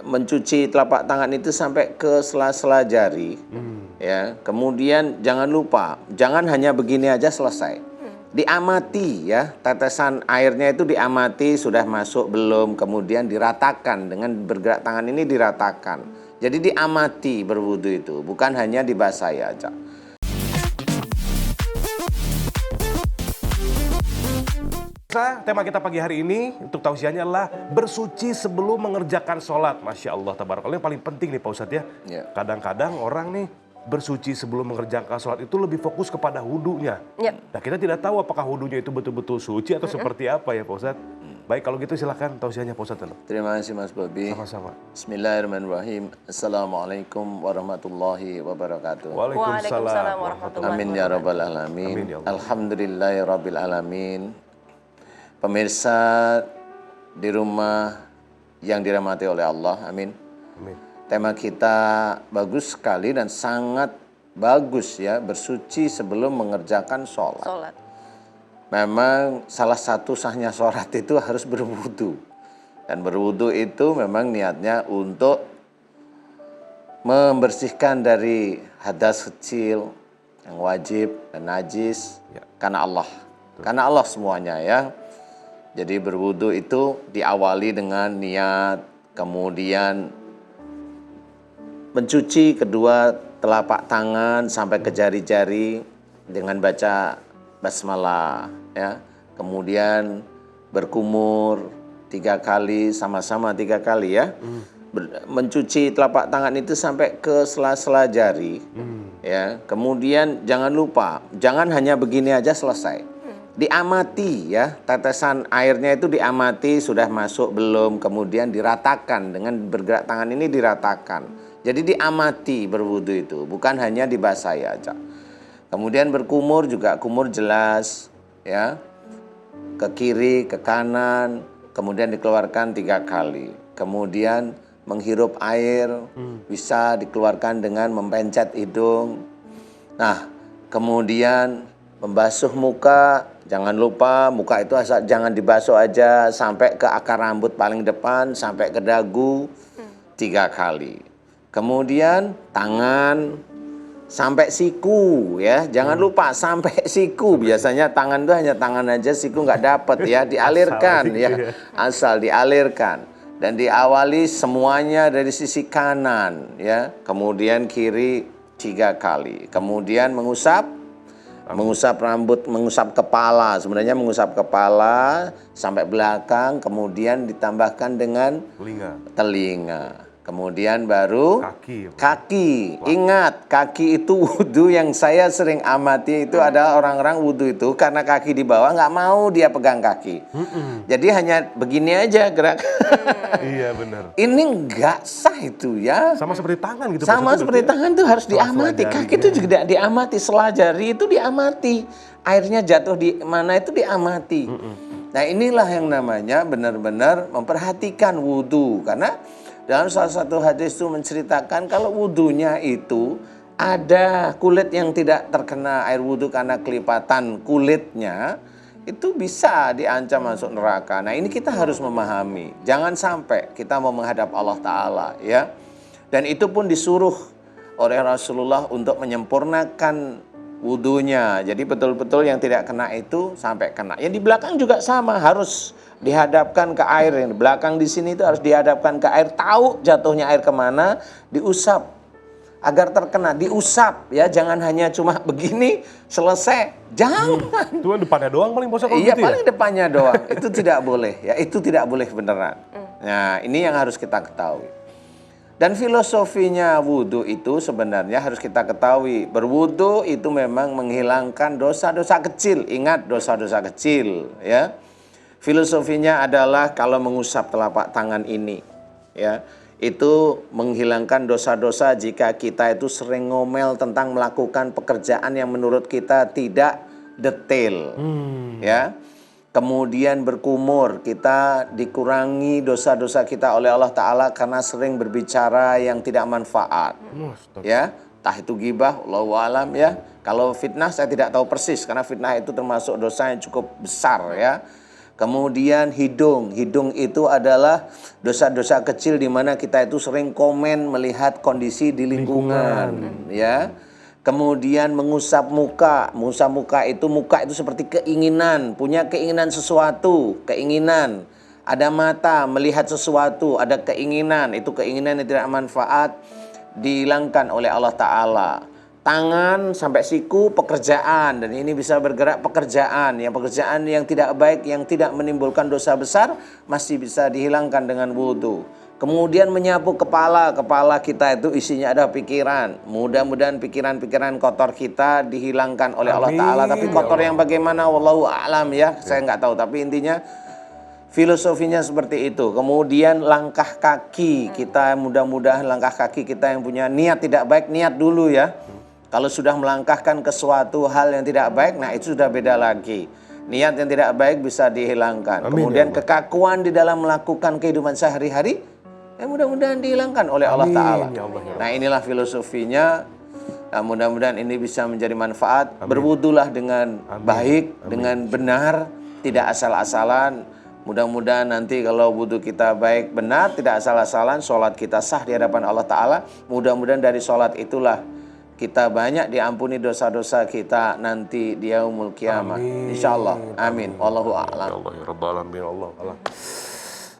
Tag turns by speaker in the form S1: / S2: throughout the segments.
S1: Mencuci telapak tangan itu sampai ke sela-sela jari, ya. Kemudian jangan lupa, jangan hanya begini aja selesai. Diamati ya, tetesan airnya itu diamati sudah masuk belum, kemudian diratakan dengan bergerak tangan ini diratakan. Jadi diamati berwudu itu, bukan hanya dibasahi aja.
S2: Tema kita pagi hari ini untuk tausiahnya adalah bersuci sebelum mengerjakan sholat. Masya Allah, tabarakallah, yang paling penting nih Pak Ustadz ya. Kadang-kadang orang nih bersuci sebelum mengerjakan sholat itu lebih fokus kepada wudunya. Nah kita tidak tahu apakah wudunya itu betul-betul suci atau seperti apa ya Pak Ustadz. Baik, kalau gitu silakan tausiahnya Pak Ustadz.
S1: Terima kasih Mas Bobi.
S2: Sama-sama.
S1: Bismillahirrahmanirrahim. Assalamualaikum warahmatullahi wabarakatuh.
S2: Waalaikumsalam warahmatullahi
S1: Amin ya rabbal alamin.
S2: Amin ya Allah.
S1: Alhamdulillahi rabbil alamin. Pemirsa di rumah yang dirahmati oleh Allah, amin.
S2: Amin.
S1: Tema kita bagus sekali dan sangat bagus ya, bersuci sebelum mengerjakan sholat. Memang salah satu sahnya sholat itu harus berwudu. Dan berwudu itu memang niatnya untuk membersihkan dari hadas kecil yang wajib dan najis karena Allah. Karena Allah semuanya ya. Jadi berwudu itu diawali dengan niat, kemudian mencuci kedua telapak tangan sampai ke jari-jari dengan baca basmalah ya. Kemudian berkumur 3 kali, sama-sama 3 kali ya. Mencuci telapak tangan itu sampai ke sela-sela jari ya. Kemudian jangan lupa, jangan hanya begini aja selesai. Diamati ya, tetesan airnya itu diamati sudah masuk belum, kemudian diratakan dengan bergerak tangan ini diratakan. Jadi diamati berwudu itu, bukan hanya dibasahi aja. Kemudian berkumur juga, kumur jelas ya, ke kiri, ke kanan, kemudian dikeluarkan 3 kali. Kemudian menghirup air bisa dikeluarkan dengan mempencet hidung. Nah, kemudian membasuh muka, jangan lupa muka itu asal jangan dibasuh aja sampai ke akar rambut paling depan, sampai ke dagu 3 kali. Kemudian tangan sampai siku ya, jangan lupa sampai siku. Biasanya tangan itu hanya tangan aja, siku nggak dapet ya, dialirkan ya, asal dialirkan. Dan diawali semuanya dari sisi kanan ya, kemudian kiri 3 kali. Kemudian mengusap rambut, mengusap kepala. Sebenarnya mengusap kepala sampai belakang, kemudian ditambahkan dengan telinga. Kemudian baru kaki. Ingat, kaki itu wudu yang saya sering amati itu adalah orang-orang wudu itu karena kaki di bawah nggak mau dia pegang kaki. Jadi hanya begini aja gerak.
S2: Iya benar.
S1: Ini nggak sah itu ya.
S2: Sama seperti tangan gitu.
S1: Sama seperti tangan itu harus diamati. Kaki itu juga diamati, sela jari itu diamati. Airnya jatuh di mana itu diamati. Nah inilah yang namanya benar-benar memperhatikan wudu. Karena dalam salah satu hadis itu menceritakan kalau wudunya itu ada kulit yang tidak terkena air wudu karena kelipatan kulitnya, itu bisa diancam masuk neraka. Nah ini kita harus memahami. Jangan sampai kita mau menghadap Allah Ta'ala ya. Dan itu pun disuruh oleh Rasulullah untuk menyempurnakan wudunya. Jadi betul-betul yang tidak kena itu sampai kena. Yang di belakang juga sama, harus dihadapkan ke air. Yang di belakang di sini itu harus dihadapkan ke air. Tahu jatuhnya air kemana, diusap. Agar terkena, diusap ya, jangan hanya cuma begini selesai, jangan.
S2: Itu depannya doang paling bosan kalau
S1: iya,
S2: gitu
S1: paling
S2: ya?
S1: depannya doang, itu tidak boleh ya, itu tidak boleh beneran. Nah ini yang harus kita ketahui. Dan filosofinya wudhu itu sebenarnya harus kita ketahui, berwudhu itu memang menghilangkan dosa-dosa kecil. Ingat, dosa-dosa kecil ya. Filosofinya adalah kalau mengusap telapak tangan ini ya, itu menghilangkan dosa-dosa jika kita itu sering ngomel tentang melakukan pekerjaan yang menurut kita tidak detail. Ya. Kemudian berkumur, kita dikurangi dosa-dosa kita oleh Allah Ta'ala karena sering berbicara yang tidak manfaat. Ya, entah itu ghibah, Allahu a'lam ya. Kalau fitnah saya tidak tahu persis karena fitnah itu termasuk dosa yang cukup besar ya. Kemudian hidung itu adalah dosa-dosa kecil di mana kita itu sering komen melihat kondisi di lingkungan. Ya. Kemudian mengusap muka itu seperti keinginan, punya keinginan sesuatu, keinginan. Ada mata melihat sesuatu, ada keinginan, itu keinginan yang tidak manfaat dihilangkan oleh Allah Ta'ala. Tangan sampai siku pekerjaan, dan ini bisa bergerak pekerjaan yang tidak baik, yang tidak menimbulkan dosa besar masih bisa dihilangkan dengan wudu. Kemudian menyapu kepala kita itu isinya ada pikiran. Mudah-mudahan pikiran-pikiran kotor kita dihilangkan oleh Allah Ta'ala. Tapi kotor yang bagaimana wallahu a'lam ya, saya nggak tahu, tapi intinya filosofinya seperti itu. Kemudian langkah kaki kita, mudah-mudahan langkah kaki kita yang punya niat tidak baik, niat dulu ya. Kalau sudah melangkahkan ke suatu hal yang tidak baik, nah itu sudah beda lagi. Niat yang tidak baik bisa dihilangkan. Kemudian kekakuan di dalam melakukan kehidupan sehari-hari, mudah-mudahan dihilangkan oleh Allah Ta'ala. Nah inilah filosofinya. Nah, mudah-mudahan ini bisa menjadi manfaat. Berwudulah dengan baik, dengan benar, tidak asal-asalan. Mudah-mudahan nanti kalau wudu kita baik, benar, tidak asal-asalan, sholat kita sah di hadapan Allah Ta'ala. Mudah-mudahan dari sholat itulah kita banyak diampuni dosa-dosa kita nanti di yaumul kiamah. Insyaallah. Amin. Wallahu a'lam.
S2: Ya Rabbal alamin. Allah.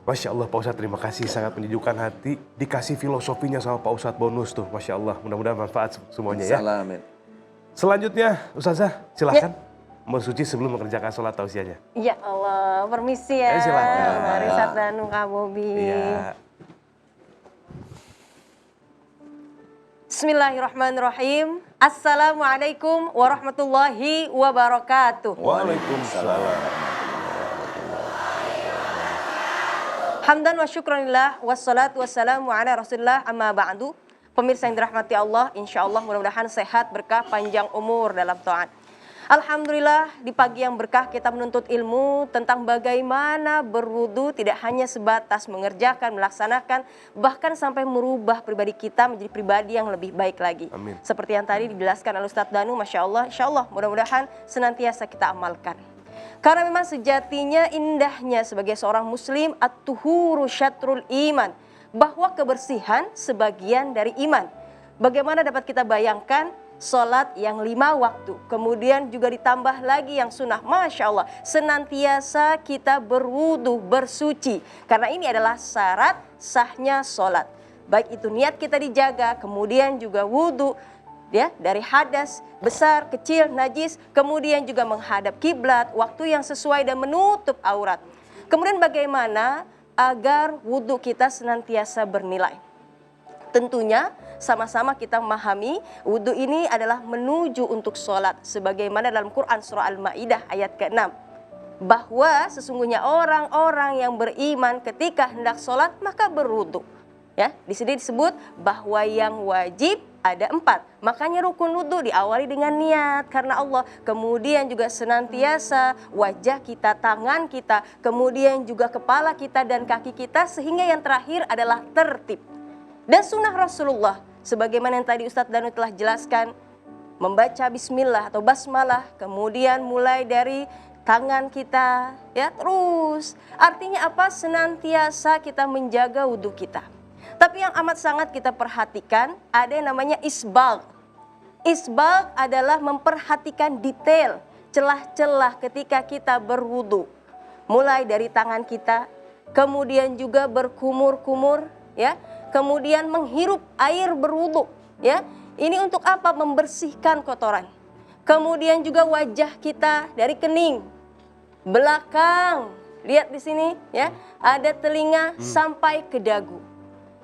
S2: Masya Allah Pak Ustadz, terima kasih, sangat menyejukkan hati. Dikasih filosofinya sama Pak Ustadz bonus tuh, Masya Allah. Mudah-mudahan manfaat semuanya ya.
S1: Amin.
S2: Selanjutnya Ustazah silakan bersuci sebelum mengerjakan sholat tausiahnya.
S3: Ya Allah, permisi ya.
S2: Silakan.
S3: Mari Ustadz Danu Kak Bobi.
S2: Iya.
S3: Bismillahirrahmanirrahim. Assalamualaikum warahmatullahi wabarakatuh.
S2: Waalaikumsalam.
S3: Hamdan wa syukranillah wassalatu wassalamu ala rasulillah amma ba'du. Pemirsa yang dirahmati Allah, insya Allah mudah-mudahan sehat, berkah, panjang umur dalam taat. Alhamdulillah di pagi yang berkah kita menuntut ilmu tentang bagaimana berwudu, tidak hanya sebatas mengerjakan, melaksanakan, bahkan sampai merubah pribadi kita menjadi pribadi yang lebih baik lagi.
S2: Amin.
S3: Seperti yang tadi dijelaskan oleh Ustadz Danu, Masya Allah, insya Allah mudah-mudahan senantiasa kita amalkan. Karena memang sejatinya indahnya sebagai seorang muslim, at-tuhuru syatrul iman, bahwa kebersihan sebagian dari iman. Bagaimana dapat kita bayangkan sholat yang 5 waktu, kemudian juga ditambah lagi yang sunnah. Masya Allah, senantiasa kita berwudu, bersuci, karena ini adalah syarat sahnya sholat. Baik itu niat kita dijaga, kemudian juga wudu ya, dari hadas besar, kecil, najis, kemudian juga menghadap kiblat, waktu yang sesuai dan menutup aurat. Kemudian bagaimana agar wudu kita senantiasa bernilai? Tentunya sama-sama kita memahami wudu ini adalah menuju untuk sholat. Sebagaimana dalam Quran surah Al-Ma'idah ayat ke-6. Bahwa sesungguhnya orang-orang yang beriman ketika hendak sholat maka berwudu. Ya, di sini disebut bahwa yang wajib ada 4. Makanya rukun wudu diawali dengan niat karena Allah. Kemudian juga senantiasa wajah kita, tangan kita, kemudian juga kepala kita dan kaki kita, sehingga yang terakhir adalah tertib. Dan sunnah Rasulullah, sebagaimana yang tadi Ustadz Danu telah jelaskan, membaca bismillah atau basmalah, kemudian mulai dari tangan kita, ya terus. Artinya apa? Senantiasa kita menjaga wudhu kita. Tapi yang amat sangat kita perhatikan, ada yang namanya isbagh. Isbagh adalah memperhatikan detail, celah-celah ketika kita berwudhu. Mulai dari tangan kita, kemudian juga berkumur-kumur, ya. Kemudian menghirup air berwudu, ya. Ini untuk apa? Membersihkan kotoran. Kemudian juga wajah kita dari kening, belakang, lihat di sini, ya, ada telinga sampai ke dagu.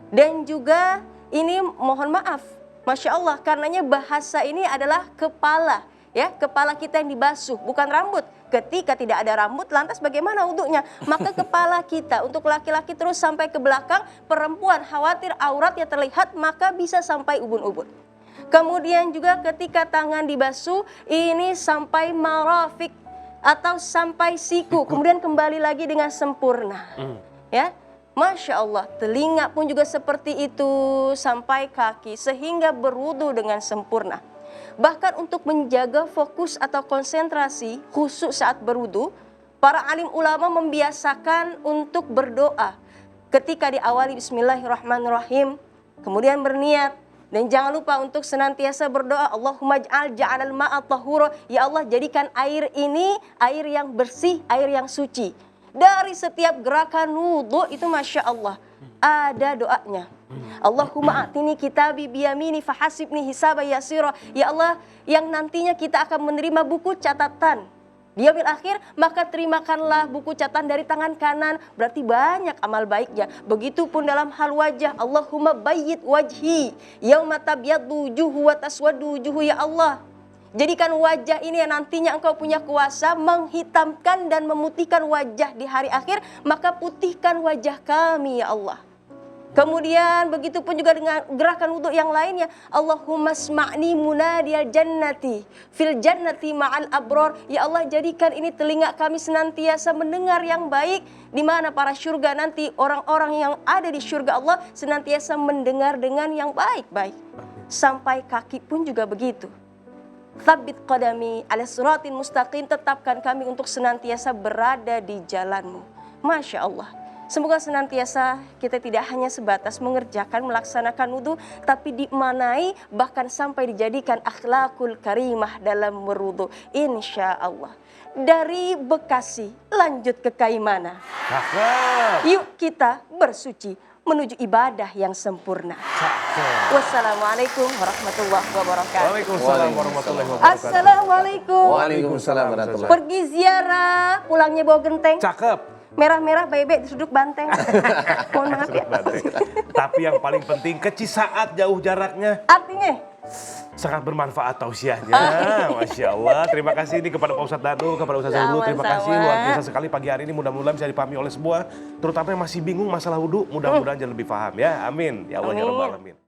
S3: Dan juga ini mohon maaf, Masya Allah, karenanya bahasa ini adalah kepala, ya, kepala kita yang dibasuh, bukan rambut. Ketika tidak ada rambut, lantas bagaimana wudhunya? Maka kepala kita untuk laki-laki terus sampai ke belakang, perempuan khawatir auratnya terlihat, maka bisa sampai ubun-ubun. Kemudian juga ketika tangan dibasuh, ini sampai marafik atau sampai siku, kemudian kembali lagi dengan sempurna. Ya, Masya Allah, telinga pun juga seperti itu sampai kaki, sehingga berwudu dengan sempurna. Bahkan untuk menjaga fokus atau konsentrasi khusus saat berwudu, Para alim ulama membiasakan untuk berdoa ketika diawali bismillahirrahmanirrahim, kemudian berniat. Dan jangan lupa untuk senantiasa berdoa, Allahumma ja'alal ma'a tahura, ya Allah jadikan air ini air yang bersih, air yang suci. Dari setiap gerakan wudhu itu Masya Allah ada doanya. Allahumma a'tini kitabi biyamini fahasibni hisaba yasira. Ya Allah, yang nantinya kita akan menerima buku catatan di yaumil akhir, maka terimakanlah buku catatan dari tangan kanan. Berarti banyak amal baiknya. Begitupun dalam hal wajah, Allahumma bayyid wajhi yauma tabyaddu wujuhu wa taswaddu wujuhu, ya Allah jadikan wajah ini yang nantinya engkau punya kuasa menghitamkan dan memutihkan wajah di hari akhir, maka putihkan wajah kami ya Allah. Kemudian begitu pun juga dengan gerakan wudhu yang lainnya, Allahumma sma'ni munadiyal jannati fil jannati ma'al abror. Ya Allah jadikan ini telinga kami senantiasa mendengar yang baik, di mana para syurga nanti orang-orang yang ada di syurga Allah senantiasa mendengar dengan yang baik-baik. Sampai kaki pun juga begitu. Tsabbit qadami ala siratin mustaqim, tetapkan kami untuk senantiasa berada di jalanmu. Masya Allah. Semoga senantiasa kita tidak hanya sebatas mengerjakan, melaksanakan wudhu, tapi dimanai bahkan sampai dijadikan akhlakul karimah dalam berwudhu. Insya Allah. Dari Bekasi lanjut ke Kaimana. Yuk kita bersuci menuju ibadah yang sempurna. Wassalamualaikum warahmatullahi wabarakatuh.
S2: Waalaikumsalam warahmatullahi wabarakatuh.
S3: Assalamualaikum.
S1: Waalaikumsalam warahmatullahi.
S3: Pergi ziarah, pulangnya bawa genteng.
S2: Cakep.
S3: Merah-merah bebek di sudut banteng. Mohon maaf ya.
S2: Tapi yang paling penting kecil saat jauh jaraknya.
S3: Artinya?
S2: Sangat bermanfaat tausiahnya. Masya Allah. Terima kasih ini kepada Pak Ustadz Danu, kepada Ustadz Zahulu. Terima kasih luar biasa sekali pagi hari ini. Mudah-mudahan bisa dipahami oleh semua. Terutama yang masih bingung masalah wudhu. Mudah-mudahan jadi lebih paham ya. Amin. Ya Allah ya Rabbal Alamin.